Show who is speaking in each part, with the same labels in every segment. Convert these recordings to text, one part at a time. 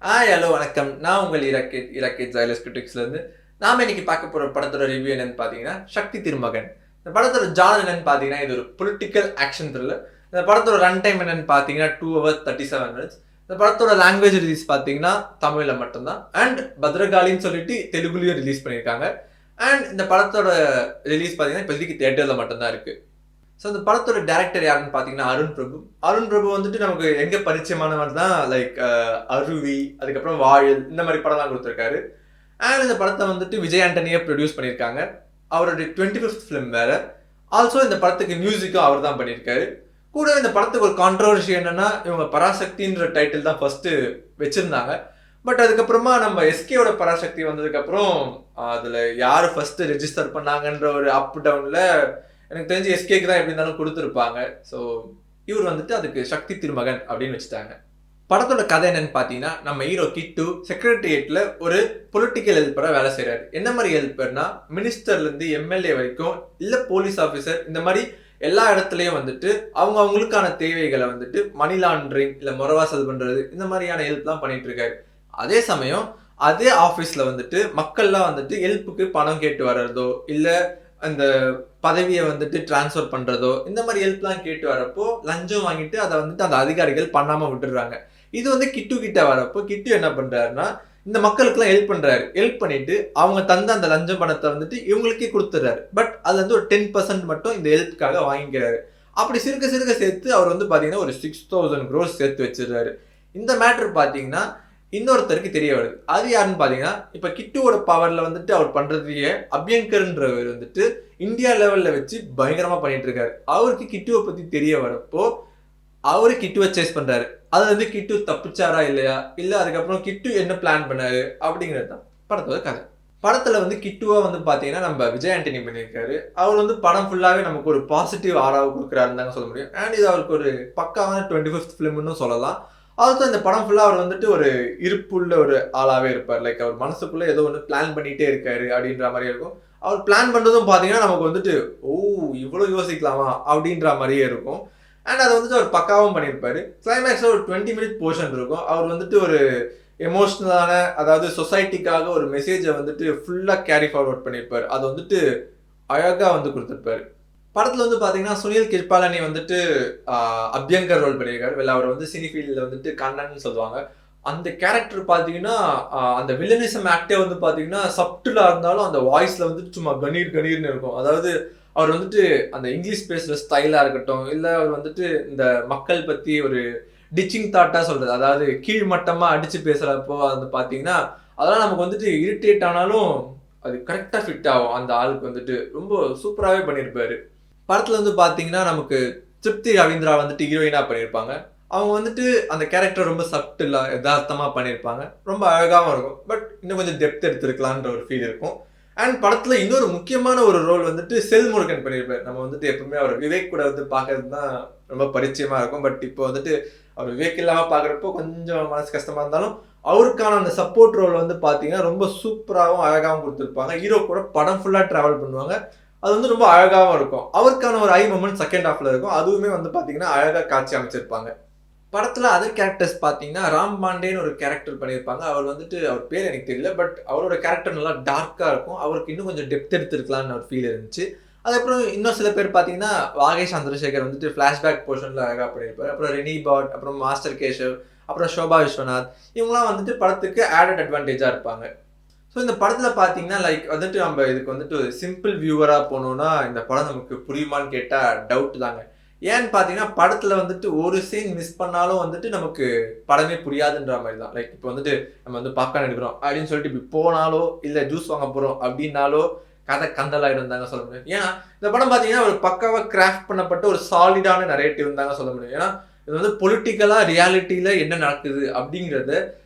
Speaker 1: Hello வணக்கம். நான் உங்கள் இலக்கிய ஜெயலஸ் கிரிட்டிக்ஸ்லேருந்து நாம இன்னைக்கு பார்க்க போற படத்தோட ரிவ்யூ என்னன்னு பார்த்தீங்கன்னா, சக்தி திருமகன். இந்த படத்தோட ஜானர் என்னன்னு பார்த்தீங்கன்னா, இது ஒரு பொலிட்டிக்கல் ஆக்ஷன் த்ரில்லர். இந்த படத்தோட ரன் டைம் என்னன்னு பார்த்தீங்கன்னா 2 ஹவர்ஸ் 37 மினிட்ஸ். இந்த படத்தோட லாங்குவேஜ் ரிலீஸ் பார்த்தீங்கன்னா தமிழ்ல மட்டும்தான். அண்ட் பத்ரகாளின்னு சொல்லிட்டு தெலுங்குலயும் ரிலீஸ் பண்ணியிருக்காங்க. அண்ட் இந்த படத்தோட ரிலீஸ் பார்த்தீங்கன்னா இப்போதைக்கு தியேட்டர்ல மட்டும்தான் இருக்கு. ஸோ இந்த படத்தோட டேரக்டர் யாருன்னு பார்த்தீங்கன்னா அருண் பிரபு. அருண் பிரபு வந்துட்டு நமக்கு எங்க பரிச்சயமானவர் தான் லைக் அருவி, அதுக்கப்புறம் வாயில் இந்த மாதிரி படம்லாம் கொடுத்துருக்காரு. அண்ட் இந்த படத்தை வந்துட்டு விஜய் ஆண்டனியே ப்ரொடியூஸ் பண்ணியிருக்காங்க. அவருடைய 25th ஃபிலிம் வேற. ஆல்சோ இந்த படத்துக்கு மியூசிக்கும் அவர் தான் பண்ணியிருக்காரு. கூட இந்த படத்துக்கு ஒரு கான்ட்ரவர்சி என்னன்னா, இவங்க பராசக்தின்ற டைட்டில் தான் ஃபர்ஸ்ட் வச்சிருந்தாங்க. பட் அதுக்கப்புறமா நம்ம எஸ்கேவோட பராசக்தி வந்ததுக்கப்புறம் அதில் யார் ஃபர்ஸ்ட் ரெஜிஸ்டர் பண்ணாங்கன்ற ஒரு அப் டவுனில் எனக்கு தெரிஞ்சு எஸ்கேக்கு தான் எப்படி இருந்தாலும் கொடுத்துருப்பாங்க. ஸோ இவர் வந்துட்டு அதுக்கு சக்தி திருமகன் அப்படின்னு வச்சுட்டாங்க. படத்தோட கதை என்னன்னு பார்த்தீங்கன்னா, நம்ம ஹீரோ கிட்டு செக்ரட்டரியேட்டில் ஒரு பொலிட்டிக்கல் ஹெல்ப்பராக வேலை செய்கிறாரு. என்ன மாதிரி ஹெல்ப்பர்னா, மினிஸ்டர்லேருந்து எம்எல்ஏ வரைக்கும் இல்லை போலீஸ் ஆஃபீஸர் இந்த மாதிரி எல்லா இடத்துலையும் வந்துட்டு அவங்களுக்கான தேவைகளை வந்துட்டு மணி லாண்ட்ரிங் இல்லை முறவாசல் பண்ணுறது இந்த மாதிரியான ஹெல்ப்லாம் பண்ணிட்டு இருக்காரு. அதே சமயம் அதே ஆஃபீஸில் வந்துட்டு மக்கள்லாம் வந்துட்டு ஹெல்ப்புக்கு பணம் கேட்டு வர்றதோ இல்லை அந்த பதவியை வந்துட்டு டிரான்ஸ்ஃபர் பண்ணுறதோ இந்த மாதிரி ஹெல்ப்லாம் கேட்டு வரப்போ லஞ்சம் வாங்கிட்டு அதை வந்துட்டு அந்த அதிகாரிகள் பண்ணாமல் விட்டுடுறாங்க. இது வந்து கிட்டு கிட்ட வரப்போ கிட்டு என்ன பண்ணுறாருன்னா, இந்த மக்களுக்குலாம் ஹெல்ப் பண்ணுறாரு. ஹெல்ப் பண்ணிட்டு அவங்க தந்த அந்த லஞ்சம் பணத்தை வந்துட்டு இவங்களுக்கே கொடுத்துட்றாரு. பட் அதுல இருந்து ஒரு 10% மட்டும் இந்த ஹெல்ப்புக்காக வாங்கிக்கிறாரு. அப்படி சிறுக சிறுக சேர்த்து அவர் வந்து பார்த்தீங்கன்னா ஒரு 6000 crores சேர்த்து வச்சிடுறாரு. இந்த மேட்ரு பார்த்தீங்கன்னா இன்னொருத்தருக்கு தெரிய வருது. அது யாருன்னு பார்த்தீங்கன்னா, இப்போ கிட்டுவோட பவரில் வந்துட்டு அவர் பண்ணுறதையே அபியங்கர்ன்றவர் வந்துட்டு இந்தியா லெவலில் வச்சு பயங்கரமாக பண்ணிட்டு இருக்காரு. அவருக்கு கிட்டுவை பற்றி தெரிய வரப்போ அவரு கிட்டுவை சேஸ் பண்ணுறாரு. அது வந்து கிட்டு தப்பிச்சாரா இல்லையா, இல்லை அதுக்கப்புறம் கிட்டு என்ன பிளான் பண்ணாரு அப்படிங்கிறது தான் படத்தோட கதை. படத்தில் வந்து கிட்டுவா வந்து பார்த்தீங்கன்னா நம்ம விஜய் ஆண்டனி பண்ணியிருக்காரு. அவர் வந்து படம் ஃபுல்லாகவே நமக்கு ஒரு பாசிட்டிவ் ஆராவை கொடுக்குறாருன்னு தாங்க சொல்ல முடியும். அண்ட் இது அவருக்கு ஒரு பக்காவான 25th ஃபிலிம்னு சொல்லலாம். ஆல்சோ இந்த படம் ஃபுல்லாக அவர் வந்துட்டு ஒரு இருப்புள்ள ஒரு ஆளாகவே இருப்பார். லைக் அவர் மனசுக்குள்ளே ஏதோ ஒன்று பிளான் பண்ணிகிட்டே இருக்காரு அப்படின்ற மாதிரி இருக்கும். அவர் பிளான் பண்ணுறதும் பார்த்தீங்கன்னா நமக்கு வந்துட்டு இவ்வளோ யோசிக்கலாமா அப்படின்ற மாதிரியே இருக்கும். அண்ட் அதை வந்துட்டு அவர் பக்காவும் பண்ணியிருப்பாரு. கிளைமேக்ஸில் ஒரு 20 minute போர்ஷன் இருக்கும். அவர் வந்துட்டு ஒரு எமோஷ்னலான, அதாவது சொசைட்டிக்காக ஒரு மெசேஜை வந்துட்டு ஃபுல்லாக கேரி ஃபார்வர்ட் பண்ணியிருப்பார். அதை வந்துட்டு அழகாக வந்து கொடுத்துருப்பாரு. படத்தில் வந்து பார்த்தீங்கன்னா சுனில் கிருபாலனி வந்துட்டு அபியங்கர் ரோல் பண்ணியிருக்காரு. வெளில அவர் வந்து சினி ஃபீல்டில் வந்துட்டு கண்ணன் சொல்லுவாங்க. அந்த கேரக்டர் பார்த்தீங்கன்னா அந்த வில்லனிசம் ஆக்டே வந்து பார்த்தீங்கன்னா சப்டிலாக இருந்தாலும் அந்த வாய்ஸில் வந்துட்டு சும்மா கணீர் கணீர்னு இருக்கும். அதாவது அவர் வந்துட்டு அந்த இங்கிலீஷ் பேசுகிற ஸ்டைலாக இருக்கட்டும், இல்லை அவர் வந்துட்டு இந்த மக்கள் பற்றி ஒரு டிச்சிங் தாட்டாக சொல்கிறது, அதாவது கீழ்மட்டமாக அடித்து பேசுகிறப்போ வந்து பார்த்தீங்கன்னா அதெல்லாம் நமக்கு வந்துட்டு இரிட்டேட் ஆனாலும் அது கரெக்டாக ஃபிட் ஆகும். அந்த ஆளுக்கு வந்துட்டு ரொம்ப சூப்பராகவே பண்ணியிருப்பாரு. படத்தில் வந்து பார்த்தீங்கன்னா நமக்கு திருப்தி ரவீந்திரா வந்துட்டு ஹீரோயினாக பண்ணியிருப்பாங்க. அவங்க வந்துட்டு அந்த கேரக்டர் ரொம்ப சப்டிலாக யதார்த்தமாக பண்ணியிருப்பாங்க. ரொம்ப அழகாகவும் இருக்கும். பட் இன்னும் கொஞ்சம் டெப்த் எடுத்துருக்கலான்ற ஒரு ஃபீல் இருக்கும். அண்ட் படத்தில் இன்னொரு முக்கியமான ஒரு ரோல் வந்துட்டு செல்முருகன் பண்ணியிருப்பார். நம்ம வந்துட்டு எப்பவுமே அவர் விவேக் கூட வந்து பார்க்கறது தான் ரொம்ப பரிச்சயமாக இருக்கும். பட் இப்போ வந்துட்டு அவர் விவேக் இல்லாமல் பார்க்குறப்போ கொஞ்சம் மனசு கஷ்டமாக இருந்தாலும் அவருக்கான அந்த சப்போர்ட் ரோல் வந்து பார்த்தீங்கன்னா ரொம்ப சூப்பராகவும் அழகாகவும் கொடுத்துருப்பாங்க. ஹீரோ கூட படம் ஃபுல்லாக ட்ராவல் பண்ணுவாங்க. அது வந்து ரொம்ப அழகாகவும் இருக்கும். அவருக்கான ஒரு மொமெண்ட் செகண்ட் ஹாஃப்ல இருக்கும். அதுவுமே வந்து பார்த்தீங்கன்னா அழகாக காட்சி அமைச்சிருப்பாங்க. படத்தில் அதர் கேரக்டர்ஸ் பார்த்தீங்கன்னா ராம் பாண்டேன்னு ஒரு கேரக்டர் பண்ணியிருப்பாங்க. அவர் வந்துட்டு அவர் பேர் எனக்கு தெரியல. பட் அவரோட கேரக்டர் நல்லா டார்க்காக இருக்கும். அவருக்கு இன்னும் கொஞ்சம் டெப்த் எடுத்துருக்கலான்னு ஒரு ஃபீல் இருந்துச்சு. அதுக்கப்புறம் இன்னும் சில பேர் பார்த்தீங்கன்னா வாகேஷ் சந்திரசேகர் வந்துட்டு ஃப்ளாஷ்பேக் போர்ஷனில் அழகாக பண்ணியிருப்பார். அப்புறம் ரெனி பாட், அப்புறம் மாஸ்டர் கேஷவ், அப்புறம் ஷோபா விஸ்வநாத், இவங்களாம் வந்துட்டு படத்துக்கு ஆடட் அட்வான்டேஜாக இருப்பாங்க. ஸோ இந்த படத்தில் பார்த்தீங்கன்னா லைக் வந்துட்டு நம்ம இதுக்கு வந்துட்டு ஒரு சிம்பிள் வியூவராக போனோம்னா இந்த படம் நமக்கு புரியுமான்னு கேட்டால் டவுட் தாங்க. ஏன்னு பார்த்தீங்கன்னா படத்தில் வந்துட்டு ஒரு சீன் மிஸ் பண்ணாலும் வந்துட்டு நமக்கு படமே புரியாதுன்ற மாதிரி தான். லைக் இப்போ வந்துட்டு நம்ம வந்து பாப்கார்ன் எடுக்கிறோம் அப்படின்னு சொல்லிட்டு இப்படி போனாலோ இல்லை ஜூஸ் வாங்க போகிறோம் அப்படின்னாலோ கதை கந்தலாயிடும் தாங்க சொல்ல முடியும். ஏன்னா இந்த படம் பார்த்தீங்கன்னா ஒரு பக்காவாக கிராஃப்ட் பண்ணப்பட்ட ஒரு சாலிடான நரேட்டிவ் தாங்க சொல்ல முடியும். ஏன்னா இது வந்து பொலிட்டிக்கலாக ரியாலிட்டியில் என்ன நடக்குது அப்படிங்கிறத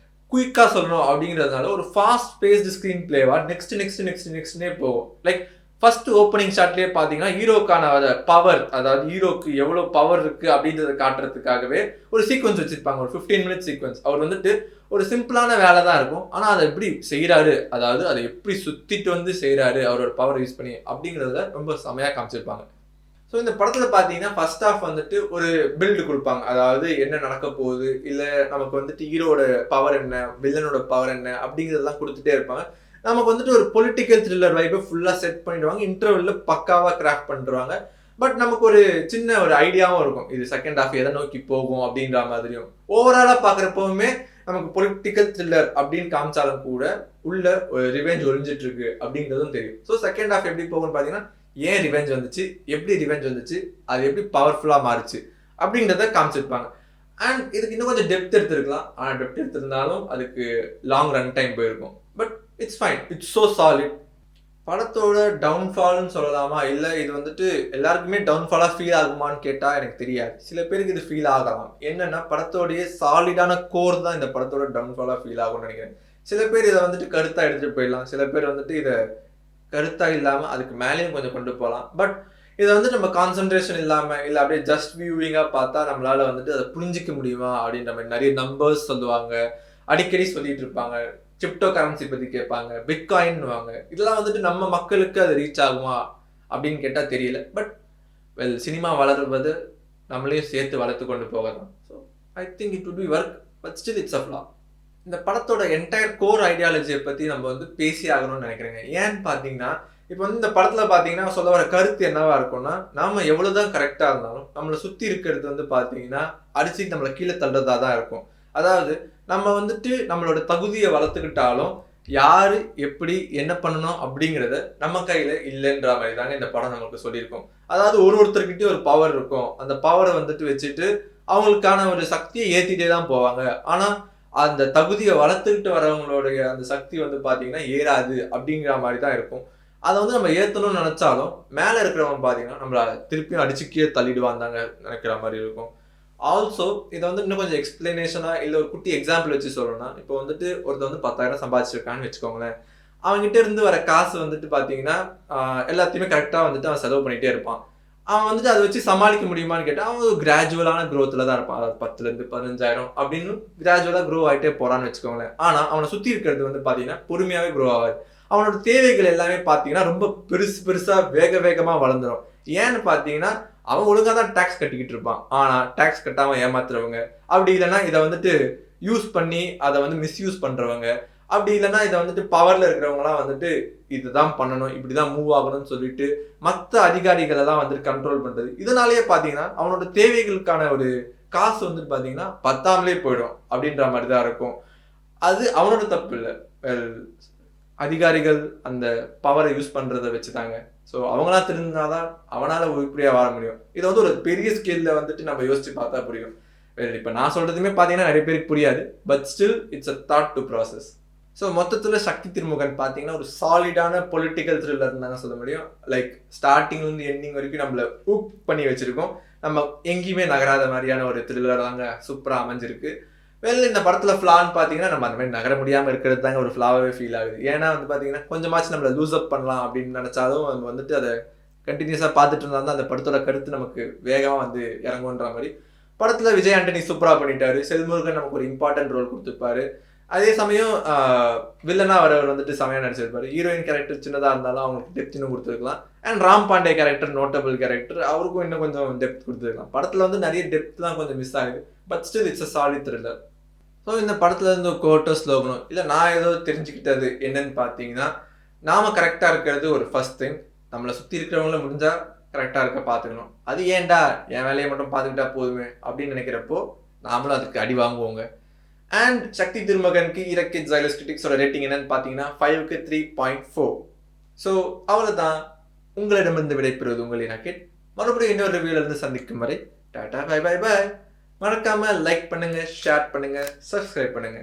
Speaker 1: குயிக்காக சொல்லணும் அப்படிங்கிறதுனால ஒரு ஃபாஸ்ட் பேஸ்டு ஸ்க்ரீன் பிளேவா நெக்ஸ்ட்னே போகும். லைக் ஃபர்ஸ்ட் ஓப்பனிங் ஷாட்லேயே பார்த்தீங்கன்னா ஹீரோக்கான பவர், அதாவது ஹீரோக்கு எவ்வளோ பவர் இருக்குது அப்படின்றத காட்டுறதுக்காகவே ஒரு சீக்வன்ஸ் வச்சுருப்பாங்க. ஒரு 15 minute சீக்வன்ஸ். அவர் வந்துட்டு ஒரு சிம்பிளான வேலை தான் இருக்கும். ஆனால் அதை எப்படி செய்கிறாரு, அதாவது அதை எப்படி சுற்றிட்டு வந்து செய்கிறாரு அவரோட பவர் யூஸ் பண்ணி அப்படிங்கிறத ரொம்ப செமையாக காமிச்சிருப்பாங்க. ஸோ ஸோ இந்த படத்தில் பார்த்தீங்கன்னா ஃபர்ஸ்ட் ஆஃப் வந்துட்டு ஒரு பில்டு கொடுப்பாங்க, அதாவது என்ன நடக்க போகுது, இல்லை நமக்கு வந்துட்டு ஹீரோட பவர் என்ன, வில்லனோட பவர் என்ன அப்படிங்கிறதெல்லாம் கொடுத்துட்டே இருப்பாங்க. நமக்கு வந்துட்டு ஒரு பொலிட்டிக்கல் த்ரில்லர் வைப்பை ஃபுல்லாக செட் பண்ணிடுவாங்க, இன்டர்வெல்ல பக்காவாக கிராஃப்ட் பண்ணுறாங்க. பட் நமக்கு ஒரு சின்ன ஒரு ஐடியாவும் இருக்கும், இது செகண்ட் ஹாஃப் எதை நோக்கி போகும் அப்படின்ற மாதிரியும். ஓவராலாக பார்க்குறப்பவுமே நமக்கு பொலிட்டிக்கல் த்ரில்லர் அப்படின்னு காமிச்சாலும் கூட உள்ள ஒரு ரிவெஞ்ச் ஒழிஞ்சிட்டு இருக்கு அப்படிங்கிறதும் தெரியும். ஸோ செகண்ட் ஹாஃப் எப்படி போகும்னு பார்த்தீங்கன்னா, ஏன் ரிவெஞ்ச் வந்துச்சு, எப்படி ரிவெஞ்ச் வந்துச்சு, அது எப்படி பவர்ஃபுல்லாக மாறுச்சு அப்படிங்கிறத காமிச்சிருப்பாங்க. அண்ட் இதுக்கு இன்னும் கொஞ்சம் டெப்த் எடுத்துருக்கலாம், ஆனால் டெப்த் எடுத்திருந்தாலும் அதுக்கு லாங் ரன் டைம் போயிருக்கும். But it's fine, it's so solid. படத்தோட டவுன்ஃபால்னு சொல்லலாமா, இல்லை இது வந்துட்டு எல்லாருக்குமே டவுன்ஃபாலாக ஃபீல் ஆகுமான்னு கேட்டால் எனக்கு தெரியாது. சில பேருக்கு இது ஃபீல் ஆகலாம். என்னென்னா படத்தோடைய சாலிடான கோர் தான் இந்த படத்தோட டவுன்ஃபாலாக ஃபீல் ஆகும்னு நினைக்கிறேன். சில பேர் இதை வந்துட்டு கருத்தாக எடுத்துகிட்டு போயிடலாம், சில பேர் வந்துட்டு இதை கருத்தாக இல்லாமல் அதுக்கு மேலேயும் கொஞ்சம் கொண்டு போகலாம். பட் இதை வந்துட்டு நம்ம கான்சன்ட்ரேஷன் இல்லாமல் இல்லை அப்படியே ஜஸ்ட் வியூவிங்காக பார்த்தா நம்மளால் வந்துட்டு அதை புரிஞ்சிக்க முடியுமா அப்படின்ற மாதிரி நிறைய நம்பர்ஸ் சொல்லுவாங்க, அடிக்கடி சொல்லிட்டு இருப்பாங்க, கிரிப்டோ கரன்சி பற்றி கேட்பாங்க, பிட்காயின்னுவாங்க. இதெல்லாம் வந்துட்டு நம்ம மக்களுக்கு அது ரீச் ஆகுமா அப்படின்னு கேட்டால் தெரியல. பட் வெல், சினிமா வளருவது நம்மளையும் சேர்த்து வளர்த்து கொண்டு போகலாம். So I think it would be work, but still it's a flaw. இந்த படத்தோட என்டையர் கோர் ஐடியாலஜியை பற்றி நம்ம வந்து பேசி ஆகணும்னு நினைக்கிறேங்க. ஏன்னு பார்த்தீங்கன்னா, இப்போ வந்து இந்த படத்தில் பார்த்தீங்கன்னா சொல்ல வர கருத்து என்னவா இருக்கும்னா, நாம் எவ்வளோதான் கரெக்டாக இருந்தாலும் நம்மளை சுற்றி இருக்கிறது வந்து பார்த்தீங்கன்னா அடிச்சு நம்மளை கீழே தள்ளுறதா தான் இருக்கும். அதாவது நம்ம வந்துட்டு நம்மளோட தகுதியை வளர்த்துக்கிட்டாலும் யாரு எப்படி என்ன பண்ணணும் அப்படிங்கிறத நம்ம கையில இல்லைன்ற மாதிரி தாங்க இந்த படம் நமக்கு சொல்லியிருக்கோம். அதாவது ஒருத்தர்கிட்டயும் ஒரு பவர் இருக்கும், அந்த பவரை வந்துட்டு வச்சுட்டு அவங்களுக்கான ஒரு சக்தியை ஏத்திட்டே தான் போவாங்க. ஆனா அந்த தகுதியை வளர்த்துக்கிட்டு வரவங்களுடைய அந்த சக்தி வந்து பாத்தீங்கன்னா ஏறாது அப்படிங்கிற மாதிரி தான் இருக்கும். அதை வந்து நம்ம ஏத்தணும்னு நினைச்சாலும் மேல இருக்கிறவங்க பாத்தீங்கன்னா நம்மள திருப்பியும் அடிச்சு கீழே தள்ளிடுவான் தாங்க நினைக்கிற மாதிரி இருக்கும். ஆல்சோ இதை வந்து இன்னும் கொஞ்சம் எக்ஸ்பிளனேஷனாக இல்லை ஒரு குட்டி எக்ஸாம்பிள் வச்சு சொல்லணும்னா, இப்போ வந்துட்டு ஒருத்தர் வந்து 10,000 சம்பாதிச்சிருக்கான்னு வச்சுக்கோங்களேன். அவங்ககிட்ட இருந்து வர காசு வந்துட்டு பார்த்தீங்கன்னா எல்லாத்தையுமே கரெக்டாக வந்துட்டு அவன் செலவு பண்ணிகிட்டே இருப்பான். அவன் வந்துட்டு அதை வச்சு சமாளிக்க முடியுமான்னு கேட்டால் அவன் ஒரு கிராஜுவலான க்ரோத்தில் தான் இருப்பான். அதாவது 10,000 15,000 அப்படின்னு கிராஜுவலாக க்ரோ ஆகிட்டே போகிறான்னு வச்சுக்கோங்களேன். ஆனால் அவனை சுற்றி இருக்கிறது வந்து பார்த்தீங்கன்னா பொறுமையாகவே க்ரோ ஆகாது. அவனோட தேவைகள் எல்லாமே பார்த்தீங்கன்னா ரொம்ப பெருசாக வேகமாக வளர்ந்துடும். ஏன்னு பார்த்தீங்கன்னா அவன் ஒழுங்காக தான் டேக்ஸ் கட்டிக்கிட்டு இருப்பான், ஆனால் டேக்ஸ் கட்டாமல் ஏமாத்துறவங்க, அப்படி இல்லைன்னா இதை வந்துட்டு யூஸ் பண்ணி அதை வந்து மிஸ்யூஸ் பண்ணுறவங்க, அப்படி இல்லைன்னா இதை வந்துட்டு பவரில் இருக்கிறவங்களாம் வந்துட்டு இதுதான் பண்ணணும், இப்படி தான் மூவ் ஆகணும்னு சொல்லிட்டு மற்ற அதிகாரிகளெல்லாம் வந்துட்டு கண்ட்ரோல் பண்ணுறது. இதனாலேயே பார்த்தீங்கன்னா அவனோட தேவைகளுக்கான ஒரு காசு வந்துட்டு பார்த்தீங்கன்னா பத்தாமலே போயிடும் அப்படின்ற மாதிரி தான் இருக்கும். அது அவனோட தப்பு இல்லை, அதிகாரிகள் அந்த பவரை யூஸ் பண்ணுறதை வச்சுதாங்க. ஸோ அவங்களா தெரிஞ்சாதான் அவனால் உருப்படியாக வாழ முடியும். இதை வந்து ஒரு பெரிய ஸ்கேலில் வந்துட்டு நம்ம யோசிச்சு பார்த்தா புரியும். இப்போ நான் சொல்கிறதுமே பார்த்தீங்கன்னா நிறைய பேருக்கு புரியாது, but still it's a thought to process. So மொத்தத்தில் சக்தி திருமுகன் பார்த்தீங்கன்னா ஒரு சாலிடான பொலிட்டிக்கல் த்ரில்லர் தாங்க சொல்ல முடியும். லைக் ஸ்டார்டிங்லேருந்து எண்டிங் வரைக்கும் நம்மளை ஹூக் பண்ணி வச்சுருக்கோம். நம்ம எங்கேயுமே நகராத மாதிரியான ஒரு த்ரில்லர் தாங்க சூப்பராக அமைஞ்சிருக்கு. இந்த படத்தில் ஃப்ளான்னு பார்த்தீங்கன்னா நம்ம அந்த மாதிரி நகர முடியாமல் இருக்கிறது தாங்க ஒரு ஃப்ளாவே ஃபீல் ஆகுது. ஏன்னா வந்து பார்த்தீங்கன்னா கொஞ்சமாச்சும் நம்மளை லூஸ் அப் பண்ணலாம் அப்படின்னு நினச்சாலும் நம்ம வந்துட்டு அதை கண்டினியூஸாக பார்த்துட்டு இருந்தால் தான் அந்த படத்தோட கருத்து நமக்கு வேகமாக வந்து இறங்குன்ற மாதிரி. படத்தில் விஜய் ஆண்டனி சூப்பராக பண்ணிட்டாரு, செல்முருகன் நமக்கு ஒரு இம்பார்ட்டன்ட் ரோல் கொடுத்துருப்பாரு. அதே சமயம் வில்லனா வரவர் வந்துட்டு செமையாக நடிச்சிருப்பாரு. ஹீரோயின் கேரக்டர் சின்னதாக இருந்தாலும் அவங்களுக்கு டெப்த் இன்னும் கொடுத்துருக்கலாம். And Ram Pandey character notable character, அவருக்கும் இன்னும் கொஞ்சம் டெப்த் கொடுத்துருக்கலாம். படத்தில் வந்து நிறைய டெப்த்லாம் கொஞ்சம் மிஸ் ஆகுது, but still it's a solid thriller. So இந்த படத்தில் இருந்து கோட்டோ ஸ்லோகனும் இல்லை நான் ஏதோ தெரிஞ்சுக்கிட்டது என்னன்னு பார்த்தீங்கன்னா, நாம் கரெக்டாக இருக்கிறது ஒரு ஃபர்ஸ்ட் திங். நம்மளை சுற்றி இருக்கிறவங்கள முடிஞ்சால் கரெக்டாக இருக்க பார்த்துக்கணும். அது ஏன்டா என் வேலையை மட்டும் பார்த்துக்கிட்டா போதுமே அப்படின்னு நினைக்கிறப்போ நாமளும் அதுக்கு அடி வாங்குவோங்க. அண்ட் சக்தி திருமகனுக்கு இறக்கி ஜைலஸ் கிரிட்டிக்ஸோட ரேட்டிங் என்னன்னு பார்த்தீங்கன்னா 5க்கு 3.4. ஸோ அவ்வளோதான், உங்களிடமிருந்து விடைபெறுவது உங்கள் ராக்கெட். மறுபடியும் இன்னொரு ரிவ்யூலேருந்து சந்திக்கும் வரை டாடா, பை பை பை. மறக்காம லைக் பண்ணுங்க, ஷேர் பண்ணுங்க, சப்ஸ்கிரைப் பண்ணுங்க.